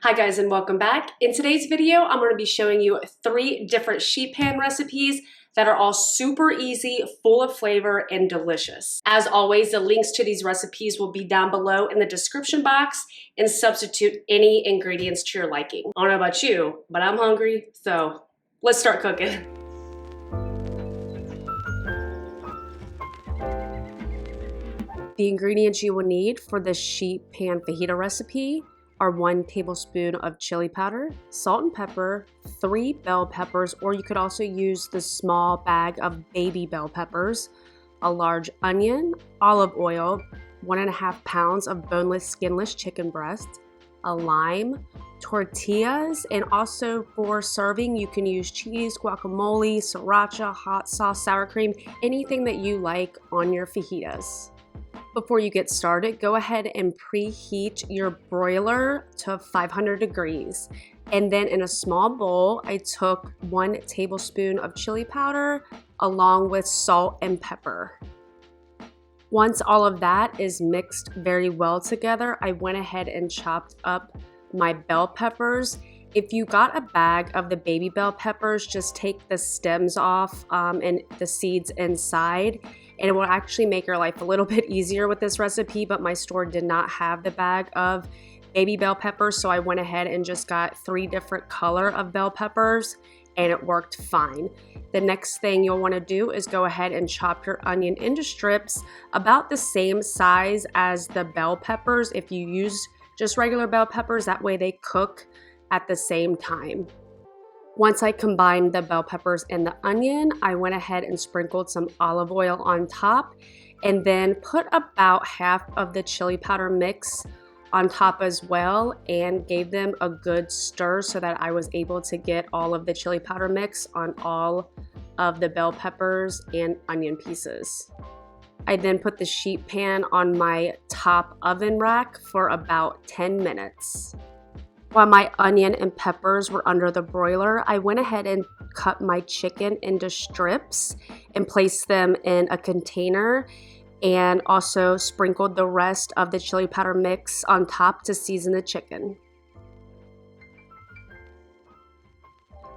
Hi guys and welcome back. In today's video, I'm going to be showing you 3 different sheet pan recipes that are all super easy, full of flavor, and delicious. As always, the links to these recipes will be down below in the description box, and substitute any ingredients to your liking. I don't know about you, but I'm hungry, so let's start cooking. The ingredients you will need for this sheet pan fajita recipe are 1 tablespoon of chili powder, salt and pepper, 3 bell peppers, or you could also use the small bag of baby bell peppers, a large onion, olive oil, 1.5 pounds of boneless, skinless chicken breast, a lime, tortillas, and also for serving you can use cheese, guacamole, sriracha, hot sauce, sour cream, anything that you like on your fajitas. Before you get started, go ahead and preheat your broiler to 500 degrees. And then in a small bowl, I took 1 tablespoon of chili powder along with salt and pepper. Once all of that is mixed very well together, I went ahead and chopped up my bell peppers. If you got a bag of the baby bell peppers, just take the stems off and the seeds inside. And it will actually make your life a little bit easier with this recipe, but my store did not have the bag of baby bell peppers, so I went ahead and just got 3 different color of bell peppers, and it worked fine. The next thing you'll want to do is go ahead and chop your onion into strips about the same size as the bell peppers. If you use just regular bell peppers, that way they cook at the same time. Once I combined the bell peppers and the onion, I went ahead and sprinkled some olive oil on top and then put about half of the chili powder mix on top as well and gave them a good stir so that I was able to get all of the chili powder mix on all of the bell peppers and onion pieces. I then put the sheet pan on my top oven rack for about 10 minutes. While my onion and peppers were under the broiler, I went ahead and cut my chicken into strips and placed them in a container and also sprinkled the rest of the chili powder mix on top to season the chicken.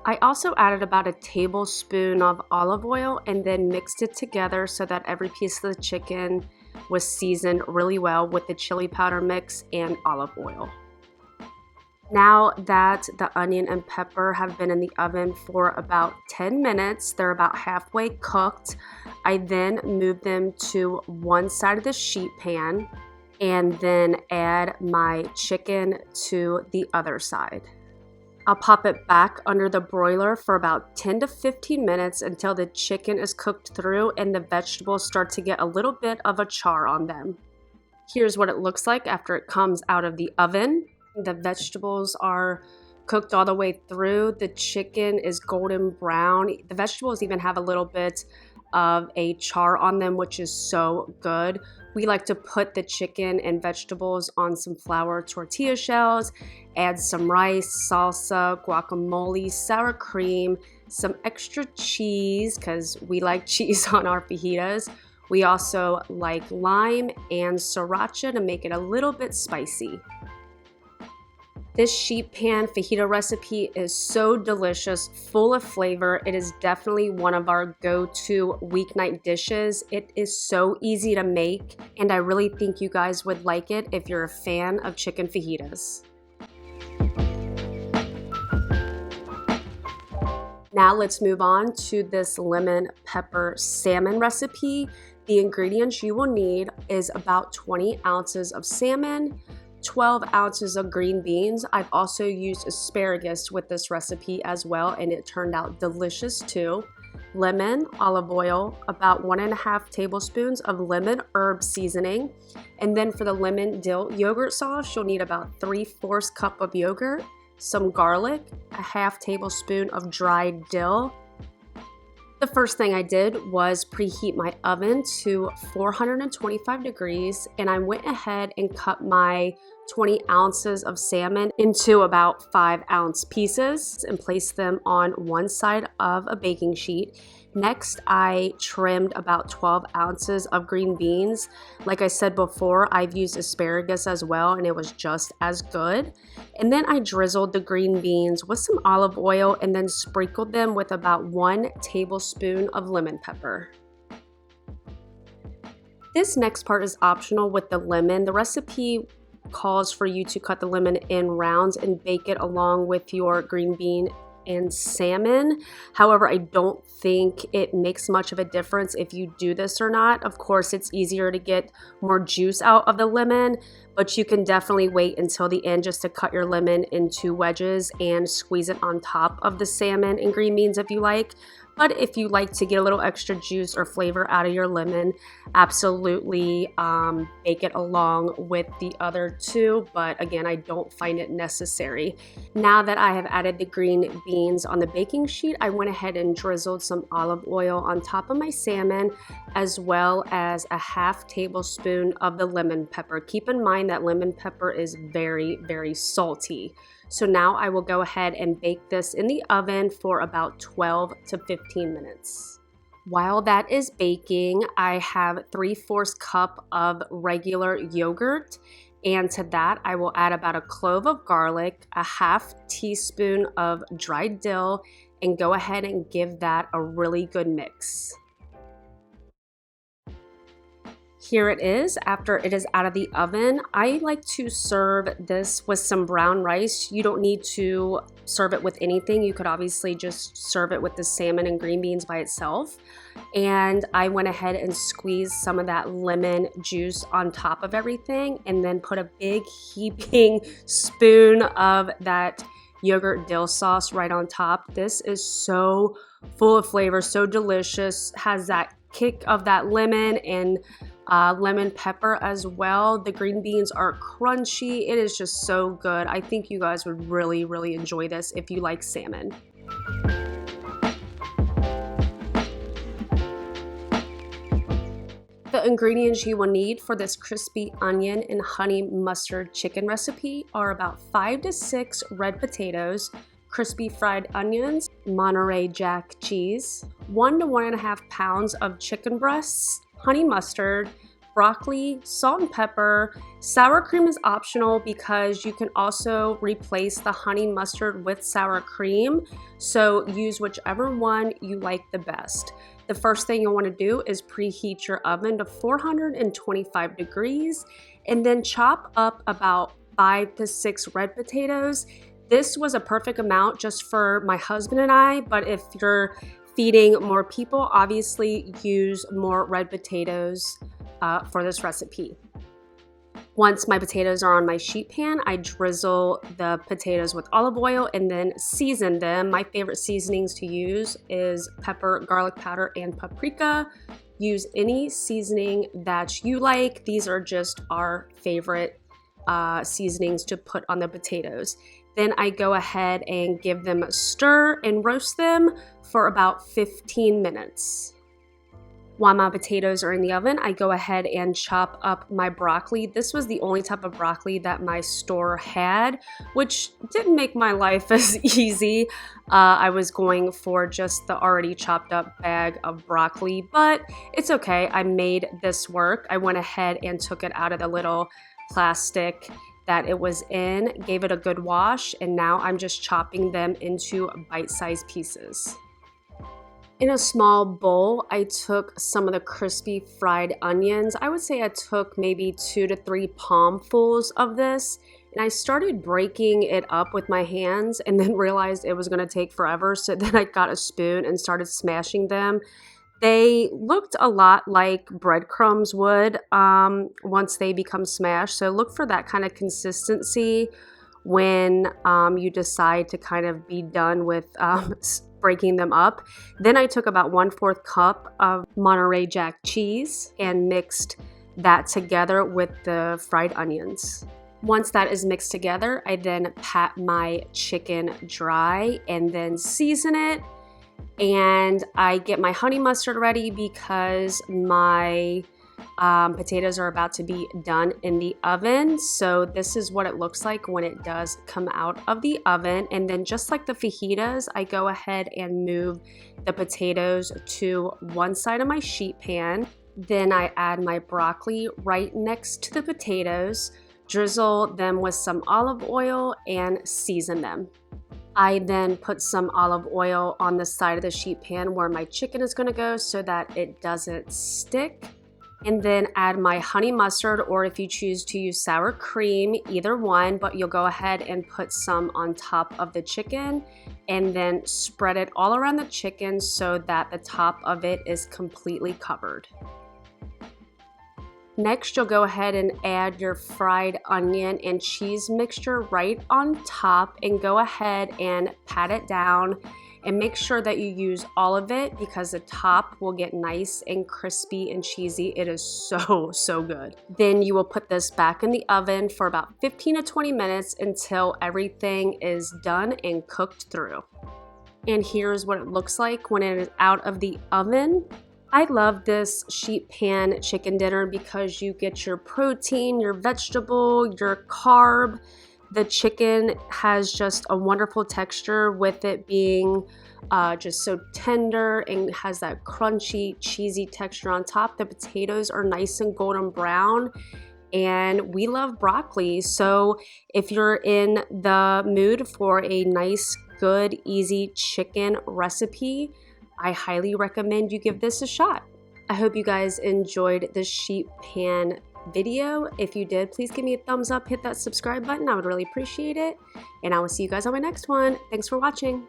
I also added about a tablespoon of olive oil and then mixed it together so that every piece of the chicken was seasoned really well with the chili powder mix and olive oil. Now that the onion and pepper have been in the oven for about 10 minutes, they're about halfway cooked. I then moved them to one side of the sheet pan and then add my chicken to the other side. I'll pop it back under the broiler for about 10 to 15 minutes until the chicken is cooked through and the vegetables start to get a little bit of a char on them. Here's what it looks like after it comes out of the oven. The vegetables are cooked all the way through. The chicken is golden brown. The vegetables even have a little bit of a char on them, which is so good. We like to put the chicken and vegetables on some flour tortilla shells, add some rice, salsa, guacamole, sour cream, some extra cheese because we like cheese on our fajitas. We also like lime and sriracha to make it a little bit spicy. This sheet pan fajita recipe is so delicious, full of flavor. It is definitely one of our go-to weeknight dishes. It is so easy to make, and I really think you guys would like it if you're a fan of chicken fajitas. Now let's move on to this lemon pepper salmon recipe. The ingredients you will need is about 20 ounces of salmon, 12 ounces of green beans. I've also used asparagus with this recipe as well, and it turned out delicious too. Lemon, olive oil, about 1.5 tablespoons of lemon herb seasoning. And then for the lemon dill yogurt sauce, you'll need about 3/4 cup of yogurt, some garlic, a half tablespoon of dried dill. The first thing I did was preheat my oven to 425 degrees, and I went ahead and cut my 20 ounces of salmon into about 5-ounce pieces and placed them on one side of a baking sheet. Next, I trimmed about 12 ounces of green beans. Like I said before, I've used asparagus as well, and it was just as good. And then I drizzled the green beans with some olive oil and then sprinkled them with about 1 tablespoon of lemon pepper. This next part is optional with the lemon. The recipe calls for you to cut the lemon in rounds and bake it along with your green bean and salmon. However, I don't think it makes much of a difference if you do this or not. Of course, it's easier to get more juice out of the lemon, but you can definitely wait until the end just to cut your lemon into wedges and squeeze it on top of the salmon and green beans if you like. But if you like to get a little extra juice or flavor out of your lemon, absolutely bake it along with the other two. But again, I don't find it necessary. Now that I have added the green beans on the baking sheet, I went ahead and drizzled some olive oil on top of my salmon, as well as a half tablespoon of the lemon pepper. Keep in mind that lemon pepper is very, very salty. So now I will go ahead and bake this in the oven for about 12 to 15 minutes. While that is baking, I have 3/4 cup of regular yogurt, and to that I will add about a clove of garlic, a half teaspoon of dried dill, and go ahead and give that a really good mix. Here it is after it is out of the oven. I like to serve this with some brown rice. You don't need to serve it with anything. You could obviously just serve it with the salmon and green beans by itself. And I went ahead and squeezed some of that lemon juice on top of everything and then put a big heaping spoon of that yogurt dill sauce right on top. This is so full of flavor, so delicious, has that kick of that lemon and lemon pepper as well. The green beans are crunchy. It is just so good. I think you guys would really, really enjoy this if you like salmon. The ingredients you will need for this crispy onion and honey mustard chicken recipe are about 5 to 6 red potatoes, crispy fried onions, Monterey Jack cheese, 1 to 1.5 pounds of chicken breasts, honey mustard, broccoli, salt and pepper. Sour cream is optional because you can also replace the honey mustard with sour cream, so use whichever one you like the best. The first thing you'll want to do is preheat your oven to 425 degrees and then chop up about 5 to 6 red potatoes. This was a perfect amount just for my husband and I, but if you're feeding more people, obviously use more red potatoes for this recipe. Once my potatoes are on my sheet pan, I drizzle the potatoes with olive oil and then season them. My favorite seasonings to use is pepper, garlic powder, and paprika. Use any seasoning that you like. These are just our favorite seasonings to put on the potatoes. Then I go ahead and give them a stir and roast them for about 15 minutes. While my potatoes are in the oven, I go ahead and chop up my broccoli. This was the only type of broccoli that my store had, which didn't make my life as easy. I was going for just the already chopped up bag of broccoli, but it's okay. I made this work. I went ahead and took it out of the little plastic that it was in, gave it a good wash, and now I'm just chopping them into bite-sized pieces. In a small bowl, I took some of the crispy fried onions. I would say I took maybe 2 to 3 palmfuls of this, and I started breaking it up with my hands and then realized it was going to take forever, so then I got a spoon and started smashing them. They looked a lot like breadcrumbs would once they become smashed, so look for that kind of consistency when you decide to kind of be done with breaking them up. Then I took about 1/4 cup of Monterey Jack cheese and mixed that together with the fried onions. Once that is mixed together, I then pat my chicken dry and then season it. And I get my honey mustard ready because my Potatoes are about to be done in the oven. So this is what it looks like when it does come out of the oven. And then just like the fajitas, I go ahead and move the potatoes to one side of my sheet pan. Then I add my broccoli right next to the potatoes, drizzle them with some olive oil and season them. I then put some olive oil on the side of the sheet pan where my chicken is gonna go so that it doesn't stick. And then add my honey mustard, or if you choose to use sour cream, either one, but you'll go ahead and put some on top of the chicken and then spread it all around the chicken so that the top of it is completely covered. Next, you'll go ahead and add your fried onion and cheese mixture right on top and go ahead and pat it down and make sure that you use all of it because the top will get nice and crispy and cheesy. It is so good. Then you will put this back in the oven for about 15 to 20 minutes until everything is done and cooked through. And here's what it looks like when it is out of the oven. I love this sheet pan chicken dinner because you get your protein, your vegetable, your carb. The chicken has just a wonderful texture with it being just so tender and has that crunchy, cheesy texture on top. The potatoes are nice and golden brown. And we love broccoli. So if you're in the mood for a nice, good, easy chicken recipe, I highly recommend you give this a shot. I hope you guys enjoyed this sheet pan video. If you did, please give me a thumbs up, hit that subscribe button. I would really appreciate it. And I will see you guys on my next one. Thanks for watching.